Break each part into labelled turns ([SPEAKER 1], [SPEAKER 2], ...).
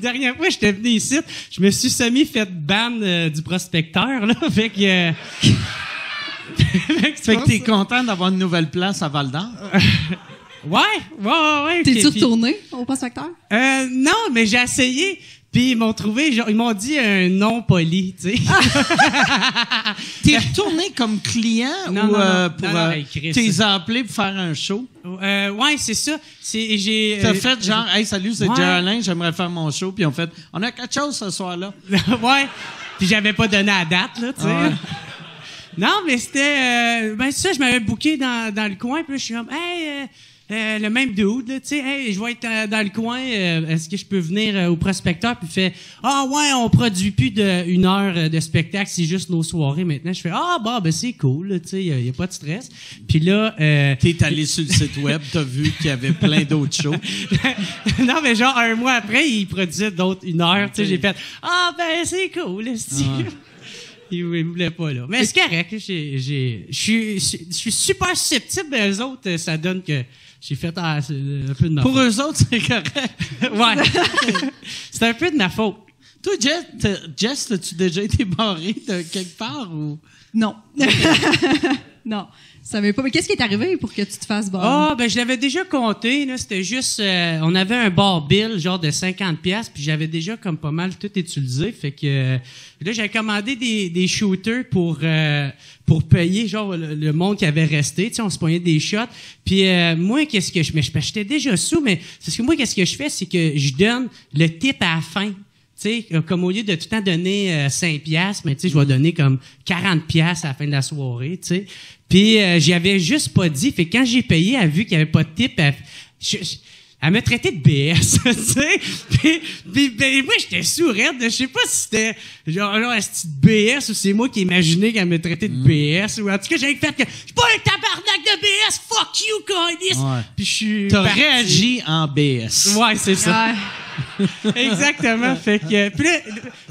[SPEAKER 1] dernière fois, j'étais venu ici, je me suis semi-fait ban du prospecteur, là. Fait que
[SPEAKER 2] t'es content d'avoir une nouvelle place à Val-d'Or?
[SPEAKER 1] Ouais.
[SPEAKER 3] T'es-tu retourné au prospecteur?
[SPEAKER 1] Non, mais j'ai essayé. Puis ils m'ont trouvé, genre, ils m'ont dit un nom poli, tu sais.
[SPEAKER 2] T'es retourné comme client
[SPEAKER 1] non,
[SPEAKER 2] ou
[SPEAKER 1] non,
[SPEAKER 2] pour
[SPEAKER 1] hey, Chris.
[SPEAKER 2] t'es appelé pour faire un show?
[SPEAKER 1] Ouais, c'est ça.
[SPEAKER 2] T'as fait genre, hey, salut, c'est Geraldine, j'aimerais faire mon show. Puis on fait, on a quelque chose ce soir-là.
[SPEAKER 1] Ouais. Puis j'avais pas donné la date, là, tu sais.
[SPEAKER 2] Ouais.
[SPEAKER 1] Non, mais c'était, ça, je m'avais booké dans le coin. Puis là, je suis comme, hey, le même dude, là, tu sais, hey, je vais être dans le coin, est-ce que je peux venir au prospecteur? Puis il fait, ouais, on produit plus d'une heure de spectacle, c'est juste nos soirées maintenant. Je fais, ben c'est cool, tu sais, y a pas de stress. Puis là,
[SPEAKER 2] t'es allé sur le site web, t'as vu qu'il y avait plein d'autres shows.
[SPEAKER 1] Non, mais genre un mois après, il produisait d'autres une heure, tu sais, j'ai fait, ben c'est cool, esti. Il voulait pas, là. Mais c'est correct, je suis super susceptible, mais eux autres, ça donne que j'ai fait un peu de ma faute.
[SPEAKER 2] Pour eux autres, c'est correct.
[SPEAKER 1] Ouais. C'est un peu de ma faute.
[SPEAKER 2] Toi, Jess, as-tu déjà été barré de quelque part ou?
[SPEAKER 3] Non. Non. Ça savais pas. Mais qu'est-ce qui est arrivé pour que tu te fasses barrer?
[SPEAKER 1] Ben je l'avais déjà compté, là. C'était juste, on avait un bar bill, genre de 50$, puis j'avais déjà comme pas mal tout utilisé. Fait que, là, j'avais commandé des shooters pour payer, genre, le monde qui avait resté. Tu sais, on se pognait des shots. Puis, moi, qu'est-ce que j'étais déjà sous, mais c'est ce que moi, qu'est-ce que je fais, c'est que je donne le tip à la fin. Tu sais, comme au lieu de tout le temps donner 5$, mais tu sais, je vais donner comme 40$ à la fin de la soirée, tu sais. Puis j'y avais juste pas dit. Fait que quand j'ai payé, elle a vu qu'il y avait pas de tip, elle m'a traité de BS, tu sais. Puis moi, j'étais sourette. Je sais pas si c'était genre un petit BS ou c'est moi qui imaginais qu'elle me traitait de BS. Ou en tout cas, j'avais fait que je suis pas un tabarnak de BS, fuck you, Conis!
[SPEAKER 2] Ouais.
[SPEAKER 1] Puis je suis.
[SPEAKER 2] T'as réagi en BS.
[SPEAKER 1] Ouais, c'est ça.
[SPEAKER 3] Ouais.
[SPEAKER 1] Exactement. Fait que, puis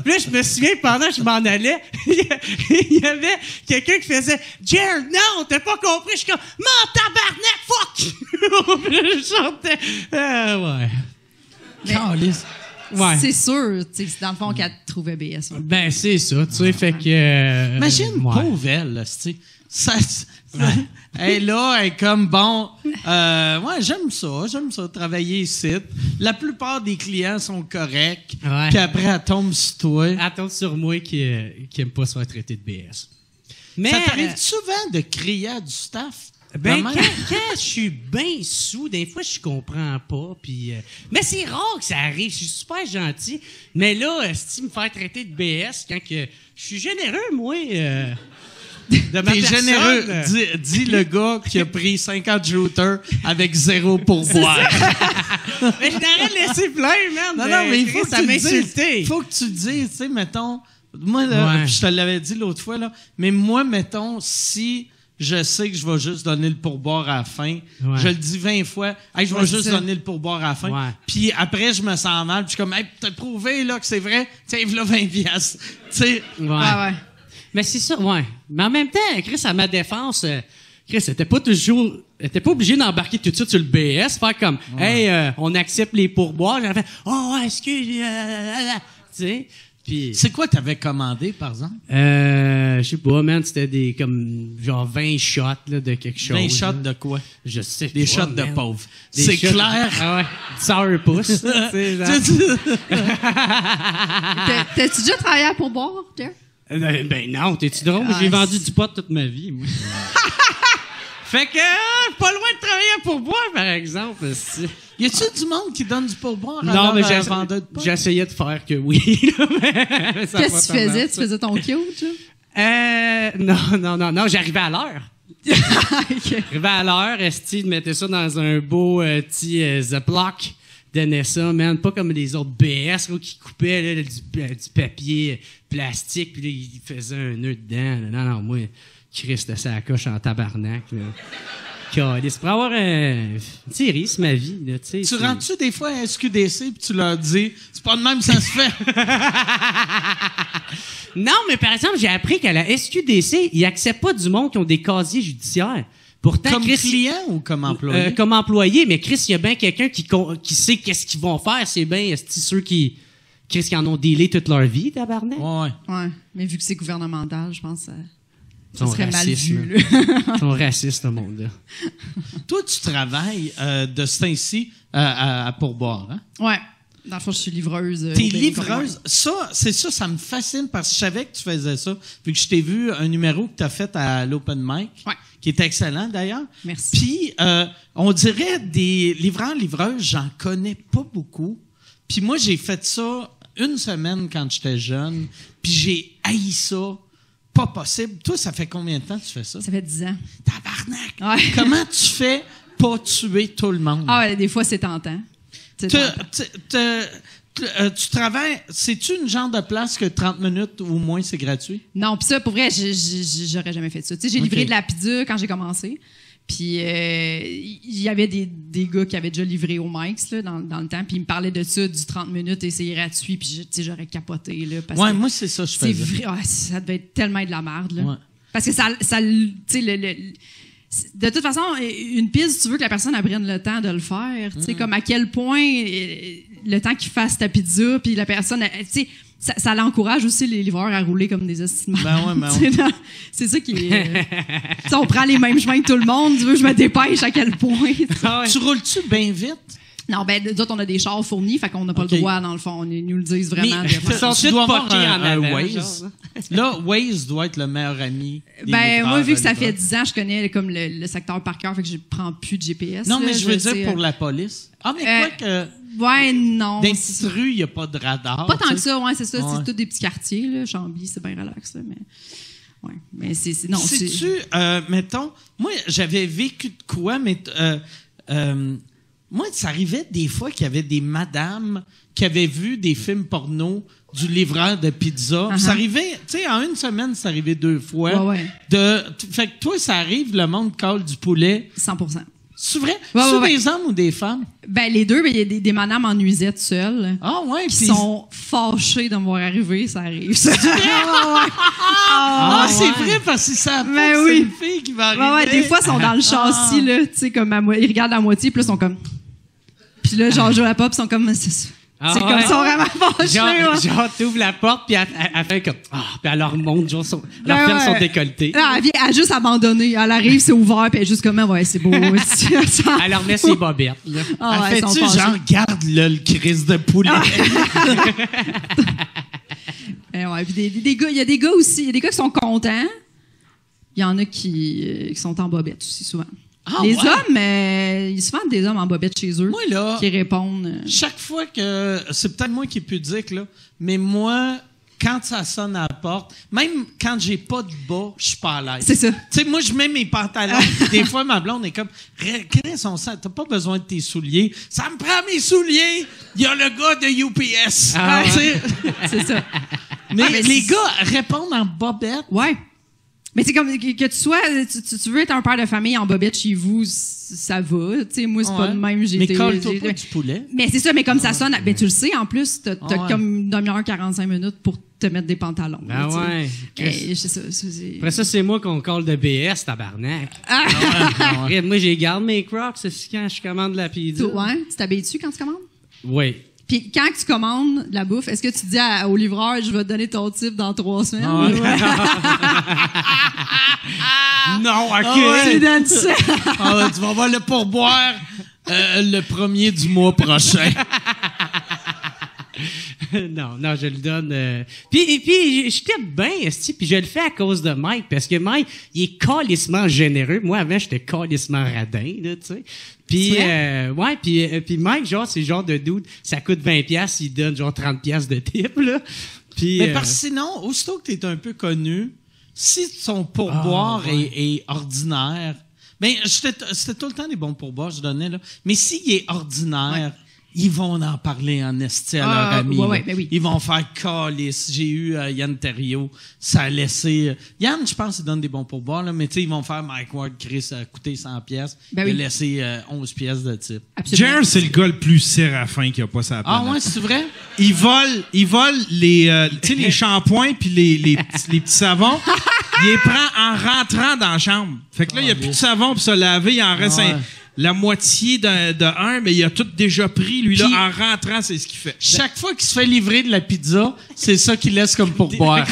[SPEAKER 1] là, je me souviens, pendant que je m'en allais, il y avait quelqu'un qui faisait « Jer, non, t'as pas compris. » Je suis comme « Mon tabarnak, fuck! » Puis là, je chantais. Ouais. Ouais.
[SPEAKER 3] C'est sûr, tu sais, dans le fond, qu'elle te trouvait BS.
[SPEAKER 1] Ben, c'est ça, tu sais, fait que...
[SPEAKER 2] Imagine,
[SPEAKER 1] ouais.
[SPEAKER 2] pauvre elle, là, tu sais. Elle est là, elle est comme, bon, j'aime ça, travailler ici. La plupart des clients sont corrects,
[SPEAKER 1] Ouais.
[SPEAKER 2] puis après, elle tombe sur toi.
[SPEAKER 1] Elle tombe sur moi qui aime pas se faire traiter de BS. Mais,
[SPEAKER 2] Ça t'arrive souvent de crier à du staff?
[SPEAKER 1] Ben,
[SPEAKER 2] Vraiment?
[SPEAKER 1] quand je suis bien sous, des fois, je comprends pas. Puis, mais c'est rare que ça arrive. Je suis super gentil. Mais là, si me faire traiter de BS, quand que je suis généreux, moi, de ma
[SPEAKER 2] T'es
[SPEAKER 1] personne.
[SPEAKER 2] généreux, dis le gars qui a pris 50 shooters avec 0 pourboire.
[SPEAKER 1] Mais je t'aurais laissé plein, man.
[SPEAKER 2] Non, mais il faut que
[SPEAKER 1] ça
[SPEAKER 2] tu
[SPEAKER 1] m'insultait.
[SPEAKER 2] Il faut que tu dises, tu sais, mettons, moi, là,
[SPEAKER 1] Ouais.
[SPEAKER 2] je te l'avais dit l'autre fois, là, mais moi, mettons, si je sais que je vais juste donner le pourboire à la fin, je le dis 20 fois, hey, je vais juste donner le pourboire à la fin,
[SPEAKER 1] Ouais.
[SPEAKER 2] puis après, je me sens mal, puis je suis comme, hey, t'as prouvé, là, que c'est vrai, tiens, là, 20$. Tu sais,
[SPEAKER 3] Ouais.
[SPEAKER 1] Mais c'est ça, ouais. Mais en même temps, Chris, à ma défense, Chris, t'étais pas obligé d'embarquer tout de suite sur le BS, faire comme, hey, on accepte les pourboires. J'avais fait, ouais, excuse, tu sais. Puis,
[SPEAKER 2] c'est quoi t'avais commandé, par exemple?
[SPEAKER 1] je sais pas, man, c'était des, comme, genre 20 shots, là, de quelque chose.
[SPEAKER 2] 20 shots
[SPEAKER 1] là.
[SPEAKER 2] de quoi?
[SPEAKER 1] Je sais
[SPEAKER 2] Des
[SPEAKER 1] pas,
[SPEAKER 2] shots de
[SPEAKER 1] man.
[SPEAKER 2] pauvres.
[SPEAKER 1] Des
[SPEAKER 2] C'est
[SPEAKER 1] shots-
[SPEAKER 2] clair?
[SPEAKER 1] Ah ouais. Sourpuss. Tu sais, genre.
[SPEAKER 3] T'as-tu déjà travaillé à pourboire, Jer?
[SPEAKER 1] Ben non, t'es-tu drôle? J'ai vendu du pot toute ma vie, moi. Fait que, pas loin de travailler pour boire, par exemple.
[SPEAKER 2] Y a-tu du monde qui donne du pourboire à
[SPEAKER 1] Non, mais
[SPEAKER 2] leur vendeur de pot?
[SPEAKER 1] j'essayais de faire que oui. Mais ça a
[SPEAKER 3] Qu'est-ce que
[SPEAKER 1] pas
[SPEAKER 3] tu faisais?
[SPEAKER 1] marché.
[SPEAKER 3] Tu faisais ton cute, là?
[SPEAKER 1] Non, j'arrivais à l'heure.
[SPEAKER 3] OK.
[SPEAKER 1] J'arrivais à l'heure, Esti, mettais ça dans un beau petit Ziploc, donnait ça, man, pas comme les autres BS là, qui coupaient là, du papier plastique, puis là, ils faisaient un nœud dedans. Là. Non, moi, Christ, c'était ça à la coche en tabarnak. C'est pour avoir une série, c'est ma vie. Là, tu
[SPEAKER 2] rentres-tu des fois à SQDC puis tu leur dis « C'est pas de même que ça se fait! »
[SPEAKER 1] Non, mais par exemple, j'ai appris qu'à la SQDC, ils acceptent pas du monde qui ont des casiers judiciaires. Pourtant,
[SPEAKER 2] Comme
[SPEAKER 1] Chris,
[SPEAKER 2] client ou comme employé?
[SPEAKER 1] comme employé, mais Chris, il y a bien quelqu'un qui sait qu'est-ce qu'ils vont faire. C'est bien ceux qui qu'est-ce qu'ils en ont dealé toute leur vie, tabarnak?
[SPEAKER 2] Ouais.
[SPEAKER 3] Ouais. Mais vu que c'est gouvernemental, je pense que
[SPEAKER 1] Ils
[SPEAKER 3] ça
[SPEAKER 1] sont
[SPEAKER 3] serait mal
[SPEAKER 1] racistes,
[SPEAKER 3] vu.
[SPEAKER 1] là.
[SPEAKER 3] Là.
[SPEAKER 1] Ils sont racistes, le monde, là.
[SPEAKER 2] Toi, tu travailles de ce temps-ci à pourboire, hein?
[SPEAKER 3] Ouais. Dans le fond, je suis livreuse.
[SPEAKER 2] T'es
[SPEAKER 3] au Béni
[SPEAKER 2] livreuse. Ça me fascine parce que je savais que tu faisais ça. Vu que je t'ai vu un numéro que tu as fait à l'Open Mic,
[SPEAKER 3] Ouais.
[SPEAKER 2] qui est excellent d'ailleurs.
[SPEAKER 3] Merci.
[SPEAKER 2] Puis, on dirait des livreurs-livreuses, j'en connais pas beaucoup. Puis moi, j'ai fait ça une semaine quand j'étais jeune. Puis j'ai haï ça. Pas possible. Toi, ça fait combien de temps que tu fais ça?
[SPEAKER 3] Ça fait 10 ans.
[SPEAKER 2] Tabarnak!
[SPEAKER 3] Ouais.
[SPEAKER 2] Comment tu fais pas tuer tout le monde?
[SPEAKER 3] Ah ouais, des fois, c'est tentant. C'est tentant.
[SPEAKER 2] Tu travailles... C'est-tu une genre de place que 30 minutes ou moins, c'est gratuit?
[SPEAKER 3] Non, puis ça, pour vrai, j'aurais jamais fait ça. Tu sais, j'ai livré
[SPEAKER 2] Ok.
[SPEAKER 3] de la pizza quand j'ai commencé. Puis il y avait des gars qui avaient déjà livré au Mike's là, dans le temps. Puis ils me parlaient de ça, du 30 minutes et c'est gratuit. Puis tu sais, j'aurais capoté. Là, parce
[SPEAKER 2] Ouais,
[SPEAKER 3] que
[SPEAKER 2] moi, c'est ça que je
[SPEAKER 3] c'est
[SPEAKER 2] faisais.
[SPEAKER 3] vrai, ouais, ça devait être tellement de la merde. Là.
[SPEAKER 2] Ouais.
[SPEAKER 3] Parce que ça tu sais, de toute façon, une pizza, tu veux que la personne elle prenne le temps de le faire. Tu sais, comme à quel point le temps qu'il fasse ta pizza, puis la personne, tu sais, ça l'encourage aussi les livreurs à rouler comme des estimants.
[SPEAKER 2] Ben ouais.
[SPEAKER 3] C'est ça qui est. Tu sais, on prend les mêmes chemins que tout le monde. Tu veux que je me dépêche à quel point. Tu sais.
[SPEAKER 1] Ah ouais.
[SPEAKER 2] Tu roules-tu bien vite?
[SPEAKER 3] Non, ben, nous autres, on a des chars fournis, fait qu'on n'a pas
[SPEAKER 2] Ok.
[SPEAKER 3] le droit, dans le fond. Ils nous le disent vraiment.
[SPEAKER 2] Mais-
[SPEAKER 3] de faire.
[SPEAKER 1] Ils sont
[SPEAKER 2] Tu
[SPEAKER 1] tous
[SPEAKER 2] dois avoir
[SPEAKER 1] poqués en
[SPEAKER 2] un
[SPEAKER 1] avant,
[SPEAKER 2] Waze.
[SPEAKER 1] genre,
[SPEAKER 2] Là, Waze doit être le meilleur ami. Des
[SPEAKER 3] Ben,
[SPEAKER 2] livreurs,
[SPEAKER 3] moi, vu que ça
[SPEAKER 2] livreurs.
[SPEAKER 3] fait 10 ans, je connais comme le secteur par cœur, fait que je prends plus de GPS.
[SPEAKER 2] Non,
[SPEAKER 3] là,
[SPEAKER 2] mais je veux dire
[SPEAKER 3] sais,
[SPEAKER 2] pour la police. Ah, mais
[SPEAKER 3] euh,
[SPEAKER 2] quoi que...
[SPEAKER 3] Ouais, non.
[SPEAKER 2] Dans les
[SPEAKER 3] c'est
[SPEAKER 2] petites rues, il n'y a pas de radar.
[SPEAKER 3] pas tant
[SPEAKER 2] tu
[SPEAKER 3] que
[SPEAKER 2] sais.
[SPEAKER 3] ça, ouais, c'est ça.
[SPEAKER 2] Ouais.
[SPEAKER 3] C'est tous des petits quartiers, là. Chambly, c'est bien relax, là, mais. Ouais. Mais non,
[SPEAKER 2] Sais-tu, mettons, moi, j'avais vécu de quoi, mais moi, ça arrivait des fois qu'il y avait des madames qui avaient vu des films porno du livreur de pizza.
[SPEAKER 3] Uh-huh.
[SPEAKER 2] Ça arrivait, tu sais, en une semaine, ça arrivait 2 fois.
[SPEAKER 3] Ouais.
[SPEAKER 2] Fait que toi, ça arrive, le monde colle du poulet.
[SPEAKER 3] 100%.
[SPEAKER 2] C'est vrai?
[SPEAKER 3] Ouais,
[SPEAKER 2] C'est
[SPEAKER 3] ouais,
[SPEAKER 2] des hommes ou des femmes?
[SPEAKER 3] Ben, les deux, ben, il y a des madames en nuisette seules.
[SPEAKER 2] Ah ouais,
[SPEAKER 3] Qui
[SPEAKER 2] puis-
[SPEAKER 3] sont fâchées de me voir arriver, ça arrive. Ça.
[SPEAKER 2] Ah, c'est vrai, parce que ça
[SPEAKER 3] Ben
[SPEAKER 2] c'est
[SPEAKER 3] oui.
[SPEAKER 2] une fille qui va arriver.
[SPEAKER 3] Ouais, des fois, ils sont dans le châssis, là, tu sais, comme ils regardent la moitié, puis là, ils sont comme. Puis là, genre, je la pop, ils sont comme. C'est
[SPEAKER 1] Ah
[SPEAKER 3] comme
[SPEAKER 1] ouais.
[SPEAKER 3] ils sont vraiment fâchés, ouais.
[SPEAKER 1] Genre, t'ouvres la porte, puis elle fait comme... Ah, puis elle leur monte, genre, elle leur
[SPEAKER 3] Ben
[SPEAKER 1] ferme son
[SPEAKER 3] ouais.
[SPEAKER 1] décolleté.
[SPEAKER 3] Ah, elle a juste abandonné. Elle arrive, c'est ouvert, puis elle est juste comme, ouais, c'est beau.
[SPEAKER 1] Elle leur met ses bobettes, là.
[SPEAKER 3] Ah, ouais,
[SPEAKER 2] Elle
[SPEAKER 3] ils sont
[SPEAKER 2] fait-tu
[SPEAKER 3] fâchés.
[SPEAKER 2] genre, garde-le, le crise de poulet?
[SPEAKER 3] Ouais, puis des gars, il y a des gars aussi, il y a des gars qui sont contents. Il y en a qui sont en bobette aussi, souvent.
[SPEAKER 2] Ah,
[SPEAKER 3] Les
[SPEAKER 2] ouais?
[SPEAKER 3] hommes, il y a souvent des hommes en bobette chez eux
[SPEAKER 2] Moi, là,
[SPEAKER 3] qui répondent.
[SPEAKER 2] chaque fois que... C'est peut-être moi qui est pudique, là, mais moi, quand ça sonne à la porte, même quand j'ai pas de bas, je suis pas à l'aise.
[SPEAKER 3] C'est ça.
[SPEAKER 2] Tu sais, moi, je mets mes pantalons, puis des fois, ma blonde est comme, Chris, on sent, t'as pas besoin de tes souliers. Ça me prend mes souliers! Il y a le gars de UPS.
[SPEAKER 1] Ah,
[SPEAKER 2] Tu sais.
[SPEAKER 3] C'est ça.
[SPEAKER 2] Mais,
[SPEAKER 3] mais
[SPEAKER 2] les
[SPEAKER 3] c'est-
[SPEAKER 2] gars répondent en bobette.
[SPEAKER 3] Ouais. Mais c'est comme que tu sois, tu veux être un père de famille en bobette chez vous, ça va. Tu sais, moi, c'est pas
[SPEAKER 2] Ouais.
[SPEAKER 3] de même.
[SPEAKER 2] Mais colle-toi pas du poulet.
[SPEAKER 3] Mais c'est ça, mais comme ça sonne, ben tu le sais, en plus, t'as
[SPEAKER 2] Ah ouais.
[SPEAKER 3] comme une demi-heure, 45 minutes pour te mettre des pantalons.
[SPEAKER 1] Ben
[SPEAKER 3] là, tu sais.
[SPEAKER 1] ouais.
[SPEAKER 3] Mais c'est ça, c'est...
[SPEAKER 1] Après ça, c'est moi qu'on colle de BS, tabarnak.
[SPEAKER 3] Ah!
[SPEAKER 1] Regarde, moi, j'ai garde mes Crocs, c'est quand je commande la pizza.
[SPEAKER 3] Ouais, tu t'habilles-tu quand tu commandes?
[SPEAKER 1] Oui.
[SPEAKER 3] Puis quand tu commandes la bouffe, est-ce que tu dis au livreur, je vais te donner ton type dans 3 semaines?
[SPEAKER 2] Ah ouais.
[SPEAKER 3] Ouais.
[SPEAKER 1] Non, OK.
[SPEAKER 3] Tu lui donnes ça.
[SPEAKER 2] Ah ouais, tu vas avoir le pourboire le 1er du mois prochain.
[SPEAKER 1] Non, je le donne. Puis j'étais bien, esti, puis je le fais à cause de Mike, parce que Mike, il est calissement généreux. Moi, avant, j'étais calissement radin, là, tu sais. Puis,
[SPEAKER 3] C'est
[SPEAKER 1] ouais, puis Mike, genre, c'est le genre de dude, ça coûte 20$, il donne genre 30$ de tip, là. Puis,
[SPEAKER 2] Mais parce que sinon, aussitôt que tu es un peu connu, si ton pourboire est ordinaire, ben c'était tout le temps des bons pourboires, je donnais, là. Mais s'il est ordinaire, ils vont en parler en esti à leurs amis.
[SPEAKER 3] ouais,
[SPEAKER 2] là.
[SPEAKER 3] ben oui.
[SPEAKER 2] Ils vont faire calice. J'ai eu Yann Terriot, ça a laissé... Yann, je pense qu'il donne des bons pourboires, là, mais tu sais, ils vont faire Mike Ward, Chris, a coûté 100$.
[SPEAKER 3] Ben
[SPEAKER 2] il a
[SPEAKER 3] oui.
[SPEAKER 2] laissé 11 pièces de type.
[SPEAKER 3] Absolument.
[SPEAKER 4] Jer, c'est le gars le plus séraphin qu'il n'y a pas sa
[SPEAKER 2] Ah
[SPEAKER 4] planète.
[SPEAKER 2] ouais, c'est vrai?
[SPEAKER 4] Il vole les, tu sais, les shampoings puis les petits savons. Il les prend en rentrant dans la chambre. Fait que là, il n'y a plus de savon pour se laver. Il en reste
[SPEAKER 2] Ouais.
[SPEAKER 4] la moitié de un, mais il a tout déjà pris. Lui, là,
[SPEAKER 2] Puis-
[SPEAKER 4] en rentrant, c'est ce qu'il fait.
[SPEAKER 2] Chaque fois qu'il se fait livrer de la pizza, c'est ça qu'il laisse comme pourboire.